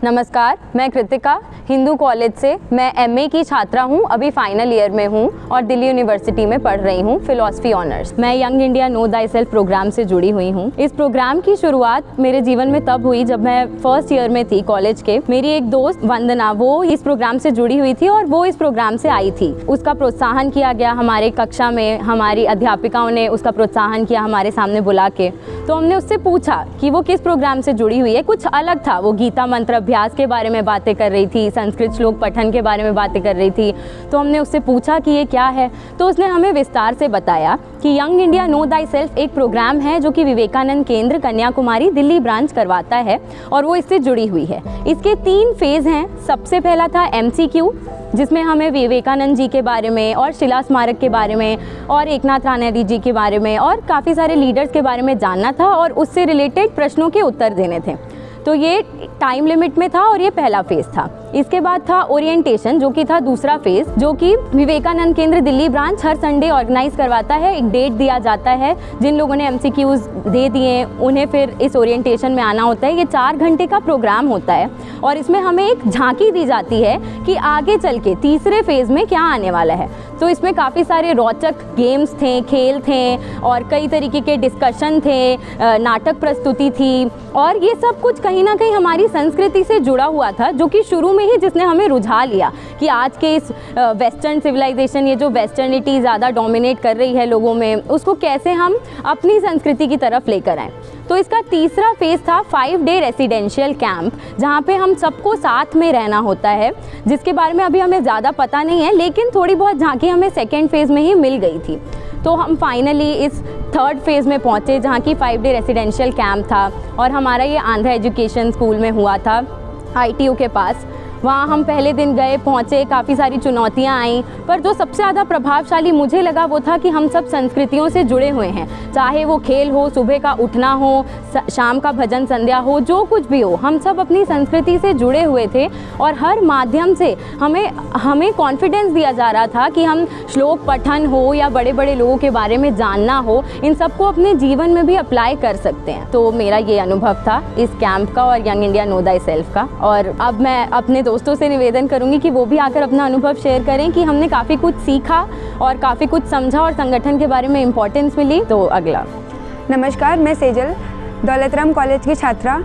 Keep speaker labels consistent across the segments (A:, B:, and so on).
A: नमस्कार, मैं कृतिका हिंदू कॉलेज से मैं एमए की छात्रा हूँ। अभी फाइनल ईयर में हूँ और दिल्ली यूनिवर्सिटी में पढ़ रही हूँ फिलॉसफी ऑनर्स। मैं young India know thy self programme से जुड़ी हुई हूँ। इस प्रोग्राम की शुरुआत मेरे जीवन में तब हुई जब मैं फर्स्ट ईयर में थी कॉलेज के। मेरी एक दोस्त वंदना वो इस प्रोग्राम से जुड़ी हुई थी और वो इस प्रोग्राम से आई थी। उसका प्रोत्साहन किया गया हमारे कक्षा में, हमारी अध्यापिकाओं ने उसका प्रोत्साहन किया हमारे सामने बुला के। तो हमने उससे पूछा कि वो किस प्रोग्राम से जुड़ी हुई है। कुछ अलग था, वो गीता मंत्र अभ्यास के बारे में बातें कर रही थी, संस्कृत श्लोक पठन के बारे में बातें कर रही थी। तो हमने उससे पूछा कि ये क्या है, तो उसने हमें विस्तार से बताया कि young India know thy self एक प्रोग्राम है जो कि विवेकानंद केंद्र कन्याकुमारी दिल्ली ब्रांच करवाता है और वो इससे जुड़ी हुई है। इसके 3 फेज़ हैं। सबसे पहला था MCQ, जिसमें हमें विवेकानंद जी के बारे में और शिला स्मारक के बारे में और एकनाथ राणा जी के बारे में और काफ़ी सारे लीडर्स के बारे में जानना था और उससे रिलेटेड प्रश्नों के उत्तर देने थे। तो ये टाइम लिमिट में था और ये पहला फेज़ था। इसके बाद था ओरिएंटेशन, जो कि था दूसरा फेज़, जो कि विवेकानंद केंद्र दिल्ली ब्रांच हर संडे ऑर्गेनाइज करवाता है। एक डेट दिया जाता है, जिन लोगों ने MCQs दे दिए उन्हें फिर इस ओरिएंटेशन में आना होता है। ये 4 घंटे का प्रोग्राम होता है और इसमें हमें एक झांकी दी जाती है कि आगे चल के तीसरे फेज़ में क्या आने वाला है। तो इसमें काफ़ी सारे रोचक गेम्स थे, खेल थे और कई तरीके के डिस्कशन थे, नाटक प्रस्तुति थी और ये सब कुछ कहीं ना कहीं हमारी संस्कृति से जुड़ा हुआ था, जो कि शुरू में ही जिसने हमें रुझा लिया कि आज के इस वेस्टर्न सिविलाइजेशन, ये जो वेस्टर्निटी ज़्यादा डोमिनेट कर रही है लोगों में, उसको कैसे हम अपनी संस्कृति की तरफ लेकर आएँ। तो इसका तीसरा फेज़ था 5 डे रेसिडेंशियल कैंप, जहाँ पे हम सबको साथ में रहना होता है, जिसके बारे में अभी हमें ज़्यादा पता नहीं है, लेकिन थोड़ी बहुत झांकी हमें सेकेंड फेज़ में ही मिल गई थी। तो हम फाइनली इस 3rd फेज़ में पहुँचे, जहाँ की 5 डे रेसिडेंशियल कैंप था और हमारा ये आंध्रा एजुकेशन स्कूल में हुआ था, ITU के पास। वहाँ हम पहले दिन गए, पहुँचे, काफ़ी सारी चुनौतियाँ आईं, पर जो सबसे ज़्यादा प्रभावशाली मुझे लगा वो था कि हम सब संस्कृतियों से जुड़े हुए हैं। चाहे वो खेल हो, सुबह का उठना हो, शाम का भजन संध्या हो, जो कुछ भी हो, हम सब अपनी संस्कृति से जुड़े हुए थे और हर माध्यम से हमें कॉन्फिडेंस दिया जा रहा था कि हम श्लोक पठन हो या बड़े बड़े लोगों के बारे में जानना हो, इन सबको अपने जीवन में भी अप्लाई कर सकते हैं। तो मेरा ये अनुभव था इस कैंप का और young India know thy self का। और अब मैं अपने दोस्तों से निवेदन करूंगी कि वो भी आकर अपना अनुभव शेयर करें कि हमने काफ़ी कुछ सीखा और काफ़ी कुछ समझा और संगठन के बारे में इम्पोर्टेंस मिली। तो अगला।
B: नमस्कार, मैं सेजल दौलत राम कॉलेज की छात्रा।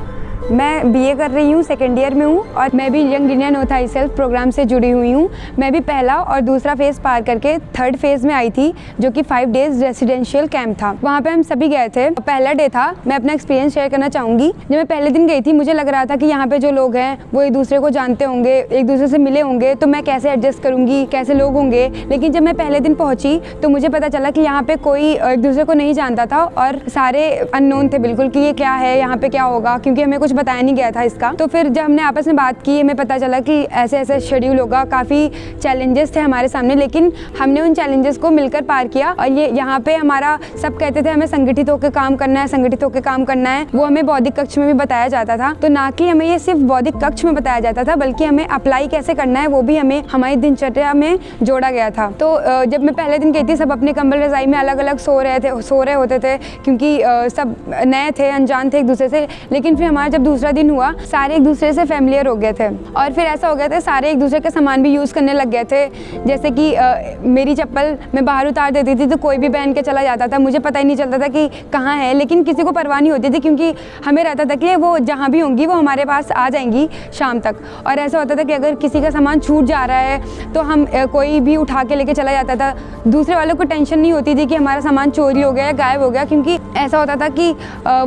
B: मैं BA कर रही हूँ, सेकेंड ईयर में हूँ और मैं भी young India know thy self programme से जुड़ी हुई हूँ। मैं भी पहला और दूसरा फेज़ पार करके 3rd फेज़ में आई थी, जो कि 5 डेज़ रेसिडेंशियल कैंप था। वहाँ पे हम सभी गए थे। पहला डे था, मैं अपना एक्सपीरियंस शेयर करना चाहूँगी। जब मैं पहले दिन गई थी, मुझे लग रहा था कि यहाँ पे जो लोग हैं वो एक दूसरे को जानते होंगे, एक दूसरे से मिले होंगे, तो मैं कैसे एडजस्ट करूँगी, कैसे लोग होंगे। लेकिन जब मैं पहले दिन पहुँची तो मुझे पता चला कि यहाँ पे कोई एक दूसरे को नहीं जानता था और सारे अननोन थे बिल्कुल कि ये क्या है, यहाँ पे क्या होगा, क्योंकि हमें कुछ बताया नहीं गया था इसका। तो फिर जब हमने आपस में बात की, हमें पता चला कि ऐसे ऐसे शेड्यूल होगा। काफ़ी चैलेंजेस थे हमारे सामने, लेकिन हमने उन चैलेंजेस को मिलकर पार किया। और ये यहाँ पे हमारा सब कहते थे हमें संगठित होकर काम करना है, संगठित होकर काम करना है। वो हमें बौद्धिक कक्ष में भी बताया जाता था। तो ना कि हमें ये सिर्फ बौद्धिक कक्ष में बताया जाता था, बल्कि हमें अप्लाई कैसे करना है वो भी हमें हमारी दिनचर्या में जोड़ा गया था। तो जब मैं पहले दिन गई थी, सब अपने कंबल रजाई में अलग अलग सो रहे होते थे, क्योंकि सब नए थे, अनजान थे एक दूसरे से। लेकिन फिर हमारा जब दूसरा दिन हुआ, सारे एक दूसरे से फैमिलियर हो गए थे और फिर ऐसा हो गया था सारे एक दूसरे के सामान भी यूज़ करने लग गए थे। जैसे कि मेरी चप्पल मैं बाहर उतार देती थी तो कोई भी पहन के चला जाता था, मुझे पता ही नहीं चलता था कि कहाँ है, लेकिन किसी को परवाह नहीं होती थी, क्योंकि हमें रहता था कि वो जहाँ भी होंगी वो हमारे पास आ जाएंगी शाम तक। और ऐसा होता था कि अगर किसी का सामान छूट जा रहा है तो हम कोई भी उठा के लेके चला जाता था। दूसरे वालों को टेंशन नहीं होती थी कि हमारा सामान चोरी हो गया या गायब हो गया, क्योंकि ऐसा होता था कि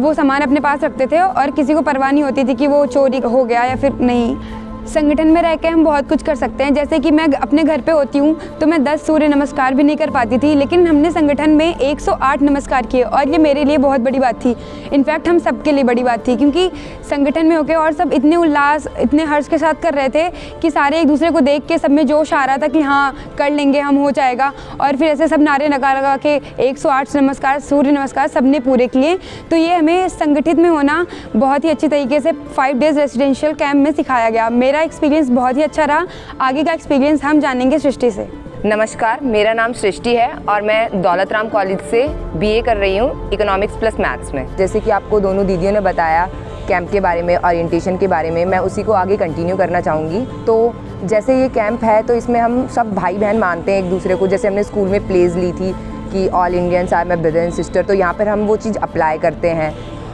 B: वो सामान अपने पास रखते थे और किसी को परवाह नहीं होती थी कि वो चोरी हो गया या फिर नहीं। संगठन में रह के हम बहुत कुछ कर सकते हैं। जैसे कि मैं अपने घर पे होती हूँ तो मैं 10 सूर्य नमस्कार भी नहीं कर पाती थी, लेकिन हमने संगठन में 108 नमस्कार किए और ये मेरे लिए बहुत बड़ी बात थी। इनफैक्ट हम सबके लिए बड़ी बात थी, क्योंकि संगठन में होके और सब इतने उल्लास, इतने हर्ष के साथ कर रहे थे कि सारे एक दूसरे को देख के सब में जोश आ रहा था कि हाँ कर लेंगे, हम हो जाएगा। और फिर ऐसे सब नारे लगा के 108 नमस्कार, सूर्य नमस्कार सबने पूरे किए। तो ये हमें संगठित में होना बहुत ही अच्छी तरीके से 5 डेज़ रेसिडेंशियल कैंप में सिखाया गया। मेरा एक्सपीरियंस बहुत ही अच्छा रहा। आगे का एक्सपीरियंस हम जानेंगे सृष्टि से।
C: नमस्कार, मेरा नाम सृष्टि है और मैं दौलत राम कॉलेज से BA कर रही हूँ इकोनॉमिक्स प्लस मैथ्स में। जैसे कि आपको दोनों दीदियों ने बताया कैंप के बारे में, ओरिएंटेशन के बारे में, मैं उसी को आगे कंटिन्यू करना चाहूँगी। तो जैसे ये कैंप है तो इसमें हम सब भाई बहन मानते हैं एक दूसरे को। जैसे हमने स्कूल में प्लेज ली थी कि all Indians are my brother and sister, तो यहाँ पर हम वो चीज़ अप्लाई करते हैं।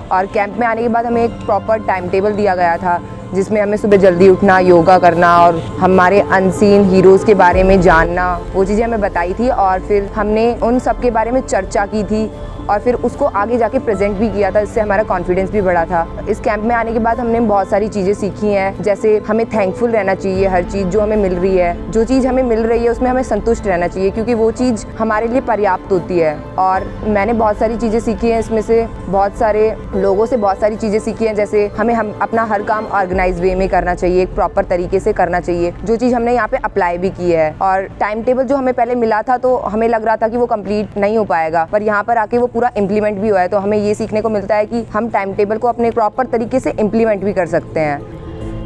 C: और कैंप में आने के बाद हमें एक प्रॉपर टाइम टेबल दिया गया था जिसमें हमें सुबह जल्दी उठना, योगा करना और हमारे अनसीन हीरोज़ के बारे में जानना, वो चीज़ें हमें बताई थी। और फिर हमने उन सब के बारे में चर्चा की थी और फिर उसको आगे जाके प्रेजेंट भी किया था, इससे हमारा कॉन्फिडेंस भी बढ़ा था। इस कैंप में आने के बाद हमने बहुत सारी चीज़ें सीखी हैं, जैसे हमें थैंकफुल रहना चाहिए हर चीज़ जो हमें मिल रही है। जो चीज़ हमें मिल रही है उसमें हमें संतुष्ट रहना चाहिए क्योंकि वो चीज़ हमारे लिए पर्याप्त होती है। और मैंने बहुत सारी चीज़ें सीखी हैं, इसमें से बहुत सारे लोगों से बहुत सारी चीज़ें सीखी हैं। जैसे हम अपना हर काम ऑर्गेनाइज वे में करना चाहिए, एक प्रॉपर तरीके से करना चाहिए, जो चीज़ हमने यहाँ पे अप्लाई भी की है। और टाइम टेबल जो हमें पहले मिला था तो हमें लग रहा था कि वो कंप्लीट नहीं हो पाएगा, पर यहाँ पर आके वो पूरा इम्प्लीमेंट भी हुआ है। तो हमें ये सीखने को मिलता है कि हम टाइम टेबल को अपने प्रॉपर तरीके से इम्प्लीमेंट भी कर सकते हैं।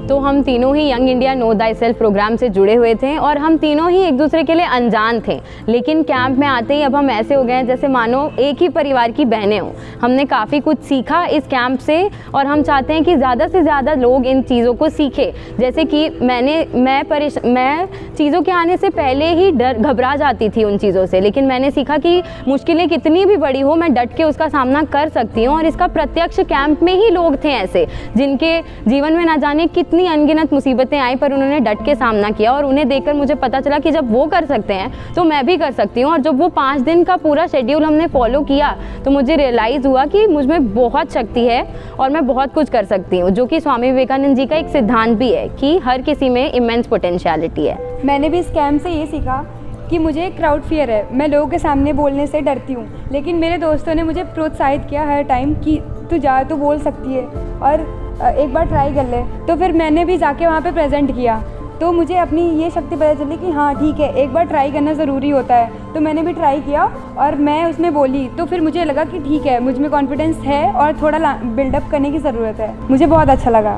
A: तो हम तीनों ही young India know thy self programme से जुड़े हुए थे और हम तीनों ही एक दूसरे के लिए अनजान थे, लेकिन कैंप में आते ही अब हम ऐसे हो गए हैं जैसे मानो एक ही परिवार की बहनें हों। हमने काफ़ी कुछ सीखा इस कैंप से और हम चाहते हैं कि ज़्यादा से ज़्यादा लोग इन चीज़ों को सीखें। जैसे कि मैं चीज़ों के आने से पहले ही घबरा जाती थी उन चीज़ों से, लेकिन मैंने सीखा कि मुश्किलें कितनी भी बड़ी हो मैं डट के उसका सामना कर सकती हूँ। और इसका प्रत्यक्ष कैंप में ही लोग थे ऐसे जिनके जीवन में ना जाने कितनी अनगिनत मुसीबतें आई, पर उन्होंने डट के सामना किया और उन्हें देखकर मुझे पता चला कि जब वो कर सकते हैं तो मैं भी कर सकती हूँ। और जब वो 5 दिन का पूरा शेड्यूल हमने फॉलो किया तो मुझे रियलाइज़ हुआ कि मुझ में बहुत शक्ति है और मैं बहुत कुछ कर सकती हूँ, जो कि स्वामी विवेकानंद जी का एक सिद्धांत भी है कि हर किसी में इमेंस पोटेंशियलिटी है।
B: मैंने भी इस कैंप से ये सीखा कि मुझे क्राउड फियर है, मैं लोगों के सामने बोलने से डरती हूँ, लेकिन मेरे दोस्तों ने मुझे प्रोत्साहित किया हर टाइम कि तू जा, तू बोल सकती है और एक बार ट्राई कर ले। तो फिर मैंने भी जाके वहाँ पे प्रेजेंट किया तो मुझे अपनी ये शक्ति पता चली कि हाँ ठीक है, एक बार ट्राई करना ज़रूरी होता है। तो मैंने भी ट्राई किया और मैं उसमें बोली तो फिर मुझे लगा कि ठीक है, मुझ में कॉन्फिडेंस है और थोड़ा बिल्डअप करने की ज़रूरत है। मुझे बहुत अच्छा लगा।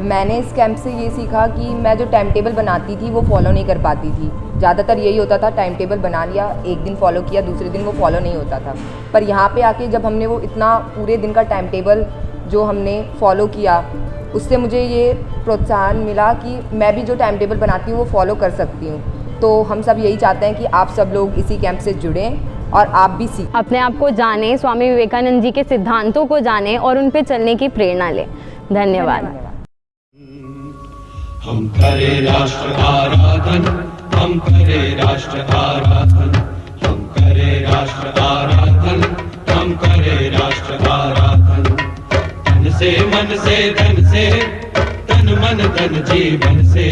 C: मैंने इस कैंप से ये सीखा कि मैं जो टाइम टेबल बनाती थी वो फॉलो नहीं कर पाती थी। ज़्यादातर यही होता था, टाइम टेबल बना लिया, एक दिन फॉलो किया, दूसरे दिन वो फॉलो नहीं होता था। पर यहाँ पे आके जब हमने वो इतना पूरे दिन का टाइम टेबल जो हमने फॉलो किया, उससे मुझे ये प्रोत्साहन मिला कि मैं भी जो टाइम टेबल बनाती हूँ वो फॉलो कर सकती हूँ। तो हम सब यही चाहते हैं कि आप सब लोग इसी कैंप से जुड़ें और आप भी सीखें,
A: अपने आप को जानें, स्वामी विवेकानंद जी के सिद्धांतों को जानें और उन पे चलने की प्रेरणा लें। धन्यवाद।
D: हम करें राष्ट्र आराधन, हम करें राष्ट्र आराधन, हम करें राष्ट्र आराधन, हम करें राष्ट्र आराधन। तन से मन से धन से, तन मन धन जीवन से।